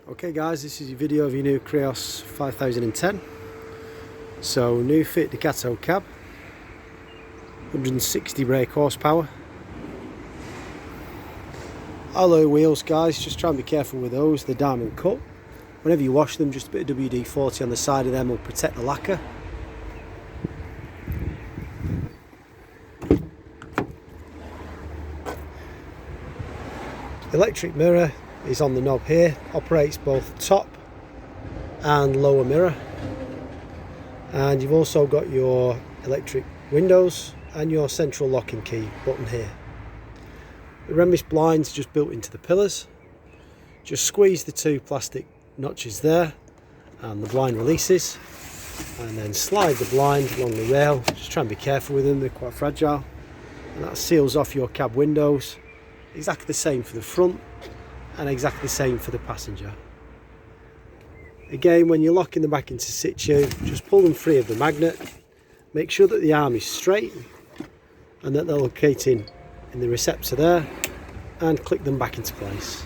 Okay guys, this is a video of your new Kreos 5010. So new fit Ducato cab, 160 brake horsepower. Alloy wheels guys, just try and be careful with those, they're diamond cut. Whenever you wash them, just a bit of WD-40 on the side of them will protect the lacquer. Electric mirror is on the knob here, operates both top and lower mirror, and you've also got your electric windows and your central locking key button here. The rhombus blinds just built into the pillars. Just squeeze the two plastic notches there and the blind releases, and then slide the blind along the rail. Just try and be careful with them, they're quite fragile, and that seals off your cab windows. Exactly the same for the front and exactly the same for the passenger. Again, when you're locking them back into situ, just pull them free of the magnet. Make sure that the arm is straight and that they're locating in the receptor there, and click them back into place.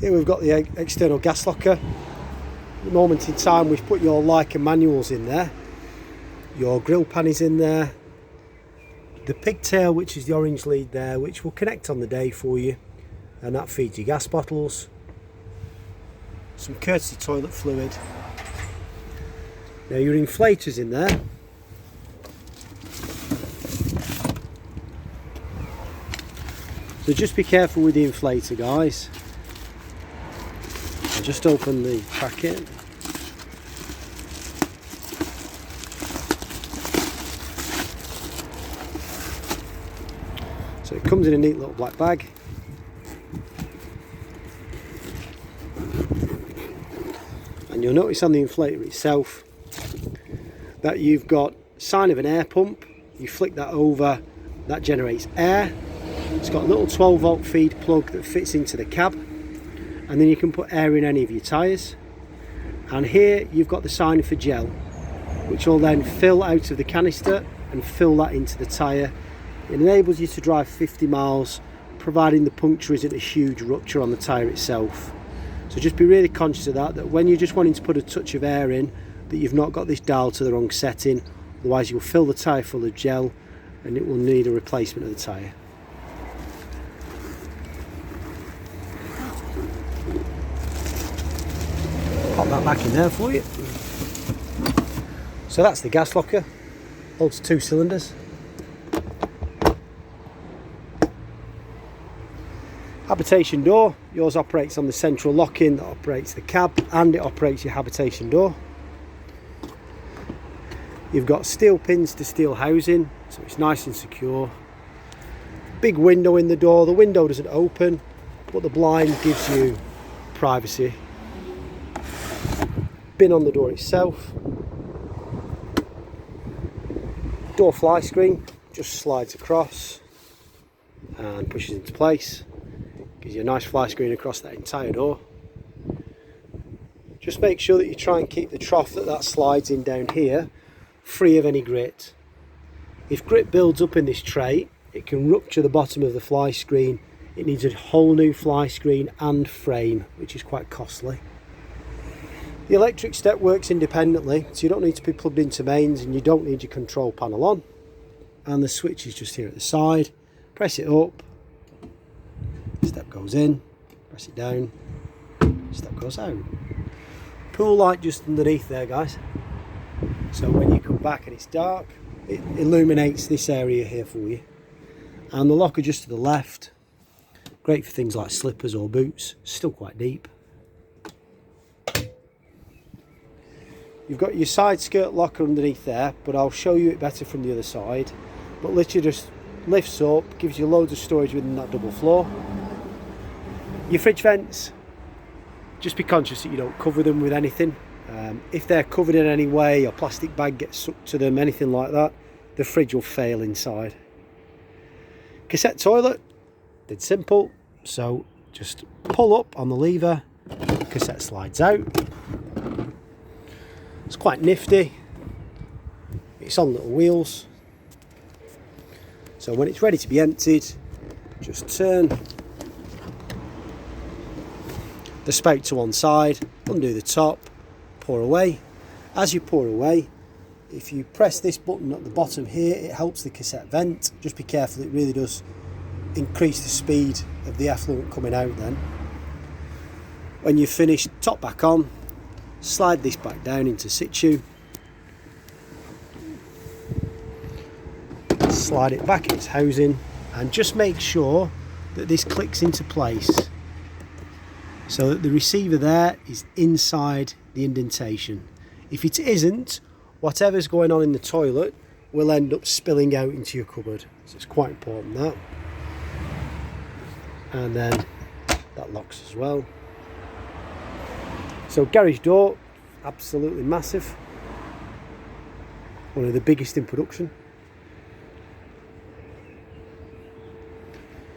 Here we've got the external gas locker. At the moment in time we've put your Laika manuals in there. Your grill pan is in there, the pigtail, which is the orange lead there, which will connect on the day for you, and that feeds your gas bottles. Some courtesy toilet fluid. Now your inflator's in there. So just be careful with the inflator guys. I'll just open the packet. So it comes in a neat little black bag. And you'll notice on the inflator itself that you've got sign of an air pump. You flick that over, that generates air. It's got a little 12 volt feed plug that fits into the cab, and then you can put air in any of your tyres. And here you've got the sign for gel, which will then fill out of the canister and fill that into the tyre. It enables you to drive 50 miles, providing the puncture isn't a huge rupture on the tyre itself. So just be really conscious of that when you're just wanting to put a touch of air in, that you've not got this dial to the wrong setting, otherwise you'll fill the tyre full of gel and it will need a replacement of the tyre. Pop that back in there for you. So that's the gas locker, holds 2 cylinders. Habitation door, yours operates on the central lock-in that operates the cab, and it operates your habitation door. You've got steel pins to steel housing, so it's nice and secure. Big window in the door. The window doesn't open, but the blind gives you privacy. Bin on the door itself. Door fly screen just slides across and pushes into place. Gives you a nice fly screen across that entire door. Just make sure that you try and keep the trough that slides in down here free of any grit. If grit builds up in this tray, it can rupture the bottom of the fly screen. It needs a whole new fly screen and frame, which is quite costly. The electric step works independently, so you don't need to be plugged into mains, and you don't need your control panel on. And the switch is just here at the side. Press it up, step goes in, press it down, step goes out. Pool light just underneath there guys, so when you come back and it's dark, it illuminates this area here for you. And the locker just to the left, great for things like slippers or boots, still quite deep. You've got your side skirt locker underneath there, but I'll show you it better from the other side. But literally just lifts up, gives you loads of storage within that double floor. Your fridge vents, just be conscious that you don't cover them with anything. If they're covered in any way, a plastic bag gets sucked to them, anything like that, the fridge will fail inside. Cassette toilet, dead simple, so just pull up on the lever, cassette slides out. It's quite nifty. It's on little wheels. So when it's ready to be emptied, just turn the spout to one side, undo the top, pour away. As you pour away, if you press this button at the bottom here, it helps the cassette vent. Just be careful, it really does increase the speed of the effluent coming out then. When you've finished, top back on, slide this back down into situ, slide it back in its housing, and just make sure that this clicks into place so that the receiver there is inside the indentation. If it isn't, whatever's going on in the toilet will end up spilling out into your cupboard, so it's quite important that. And then that locks as well. So garage door, absolutely massive, one of the biggest in production.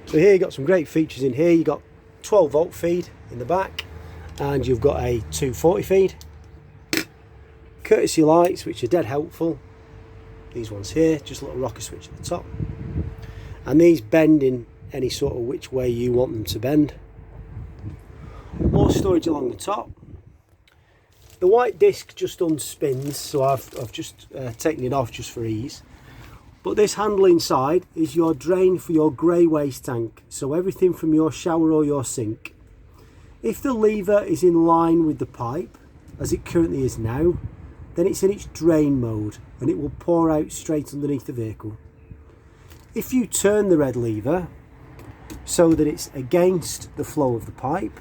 So here you've got some great features in here. You've got 12 volt feed in the back, and you've got a 240 feed. Courtesy lights, which are dead helpful. These ones here, just a little rocker switch at the top. And these bend in any sort of which way you want them to bend. More storage along the top. The white disc just unspins, so I've just taken it off just for ease. But this handle inside is your drain for your grey waste tank, so everything from your shower or your sink. If the lever is in line with the pipe, as it currently is now, then it's in its drain mode and it will pour out straight underneath the vehicle. If you turn the red lever so that it's against the flow of the pipe,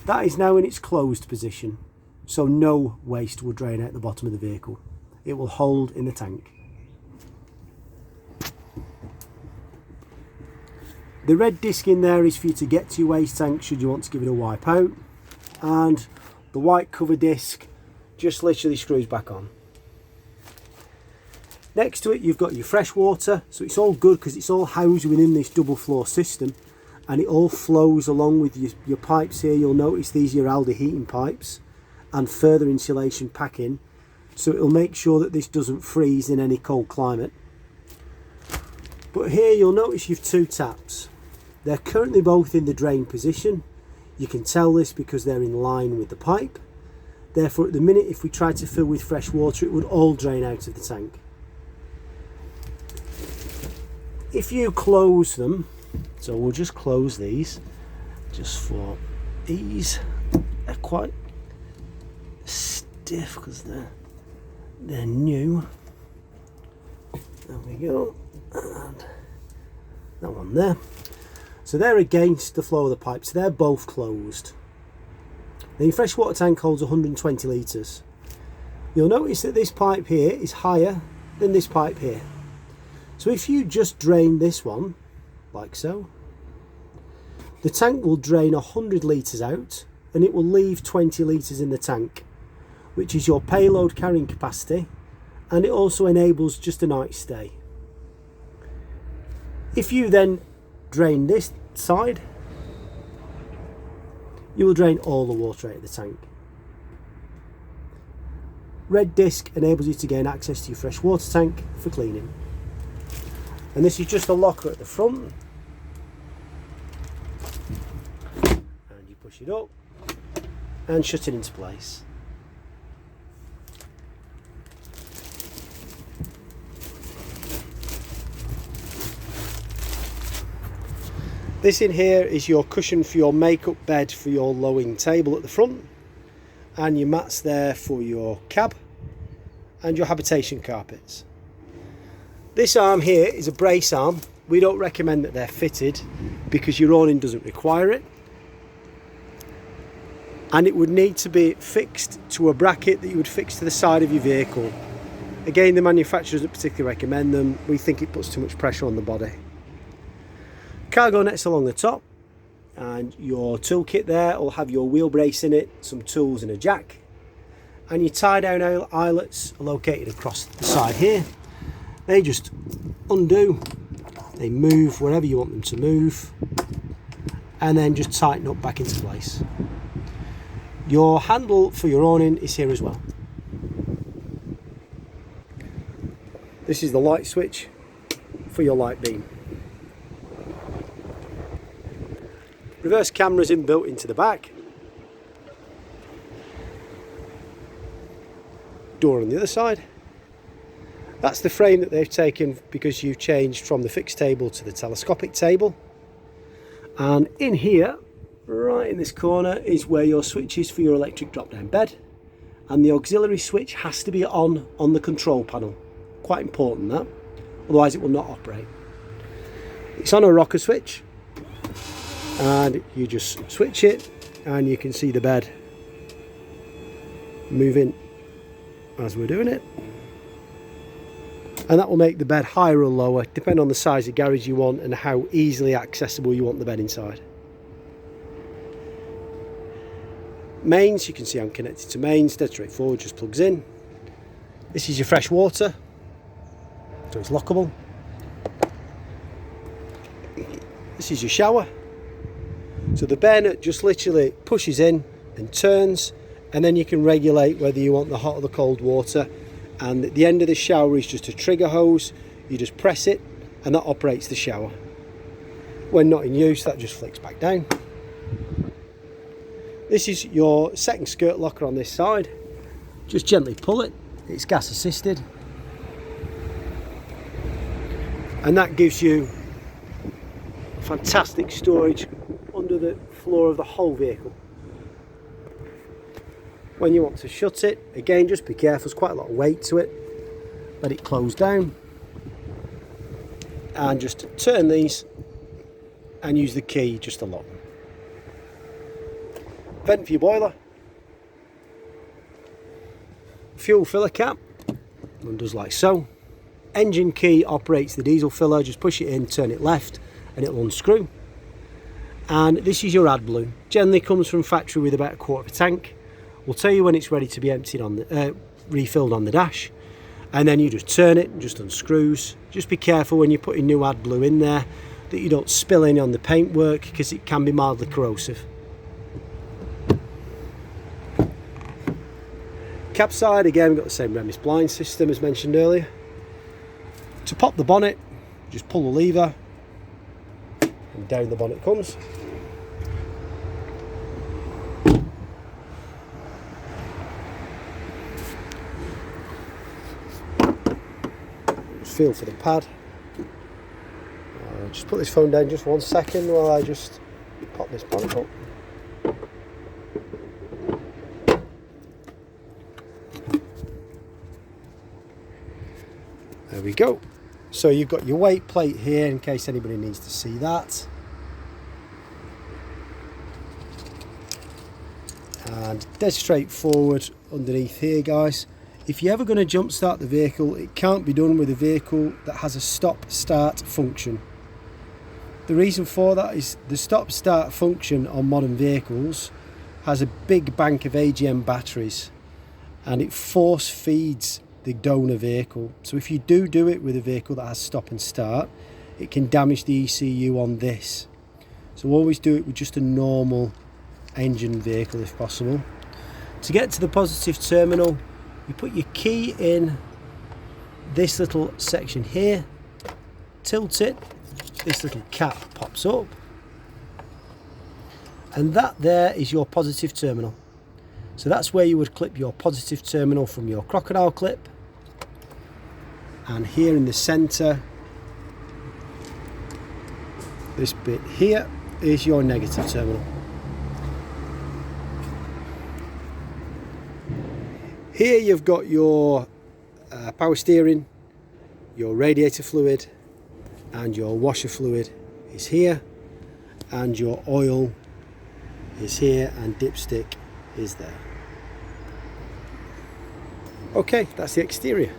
that is now in its closed position, so no waste will drain out the bottom of the vehicle. It will hold in the tank. The red disc in there is for you to get to your waste tank should you want to give it a wipe out, and the white cover disc just literally screws back on. Next to it you've got your fresh water, so it's all good because it's all housed within this double floor system and it all flows along with your pipes here. You'll notice these are your Aldi heating pipes and further insulation packing, so it'll make sure that this doesn't freeze in any cold climate. But here you'll notice you've two taps. They're currently both in the drain position. You can tell this because they're in line with the pipe. Therefore, at the minute, if we tried to fill with fresh water, it would all drain out of the tank. If you close them, so we'll just close these, just for ease. They're quite stiff because they're new. There we go. And that one there. So they're against the flow of the pipe, so they're both closed. The freshwater tank holds 120 litres. You'll notice that this pipe here is higher than this pipe here. So if you just drain this one, like so, the tank will drain 100 litres out and it will leave 20 litres in the tank, which is your payload carrying capacity, and it also enables just a night stay. If you then drain this side, you will drain all the water out of the tank. Red disc enables you to gain access to your fresh water tank for cleaning. And this is just a locker at the front. And you push it up and shut it into place. This in here is your cushion for your makeup bed for your lowing table at the front, and your mats there for your cab and your habitation carpets. This arm here is a brace arm. We don't recommend that they're fitted because your awning doesn't require it, and it would need to be fixed to a bracket that you would fix to the side of your vehicle. Again, the manufacturer doesn't particularly recommend them. We think it puts too much pressure on the body. Cargo nets along the top, and your toolkit there will have your wheel brace in it, some tools and a jack, and your tie down eyelets are located across the side here. They just undo, they move wherever you want them to move, and then just tighten up back into place. Your handle for your awning is here as well. This is the light switch for your light beam. Reverse cameras inbuilt into the back. Door on the other side. That's the frame that they've taken because you've changed from the fixed table to the telescopic table. And in here, right in this corner, is where your switch is for your electric drop-down bed. And the auxiliary switch has to be on the control panel. Quite important that, otherwise it will not operate. It's on a rocker switch, and you just switch it and you can see the bed moving as we're doing it. And that will make the bed higher or lower, depending on the size of garage you want and how easily accessible you want the bed inside. Mains, you can see I'm connected to mains, dead straightforward, just plugs in. This is your fresh water, so it's lockable. This is your shower. So the bayonet just literally pushes in and turns, and then you can regulate whether you want the hot or the cold water. And at the end of the shower is just a trigger hose. You just press it and that operates the shower. When not in use, that just flicks back down. This is your second skirt locker on this side. Just gently pull it. It's gas assisted. And that gives you fantastic storage under the floor of the whole vehicle. When you want to shut it, again, just be careful, there's quite a lot of weight to it. Let it close down. And just turn these and use the key just to lock them. Vent for your boiler. Fuel filler cap, one does like so. Engine key operates the diesel filler, just push it in, turn it left and it'll unscrew. And this is your AdBlue. Generally comes from factory with about a quarter of a tank. We'll tell you when it's ready to be emptied on the refilled on the dash, and then you just turn it and just unscrews. Just be careful when you're putting new AdBlue in there that you don't spill any on the paintwork because it can be mildly corrosive. Cab side, again, we've got the same Remis blind system as mentioned earlier. To pop the bonnet, just pull the lever and down the bonnet comes. Feel for the pad. Just put this phone down just 1 second while I just pop this bonnet up. There we go. So you've got your weight plate here in case anybody needs to see that. And dead straightforward underneath here, guys. If you're ever going to jump start the vehicle, it can't be done with a vehicle that has a stop start function. The reason for that is the stop start function on modern vehicles has a big bank of AGM batteries and it force feeds the donor vehicle. So if you do it with a vehicle that has stop and start, it can damage the ECU on this. So always do it with just a normal engine vehicle if possible. To get to the positive terminal, you put your key in this little section here, tilt it, this little cap pops up, and that there is your positive terminal. So that's where you would clip your positive terminal from your crocodile clip, and here in the centre, this bit here is your negative terminal. Here you've got your power steering, your radiator fluid and your washer fluid is here, and your oil is here and dipstick is there. Okay, that's the exterior.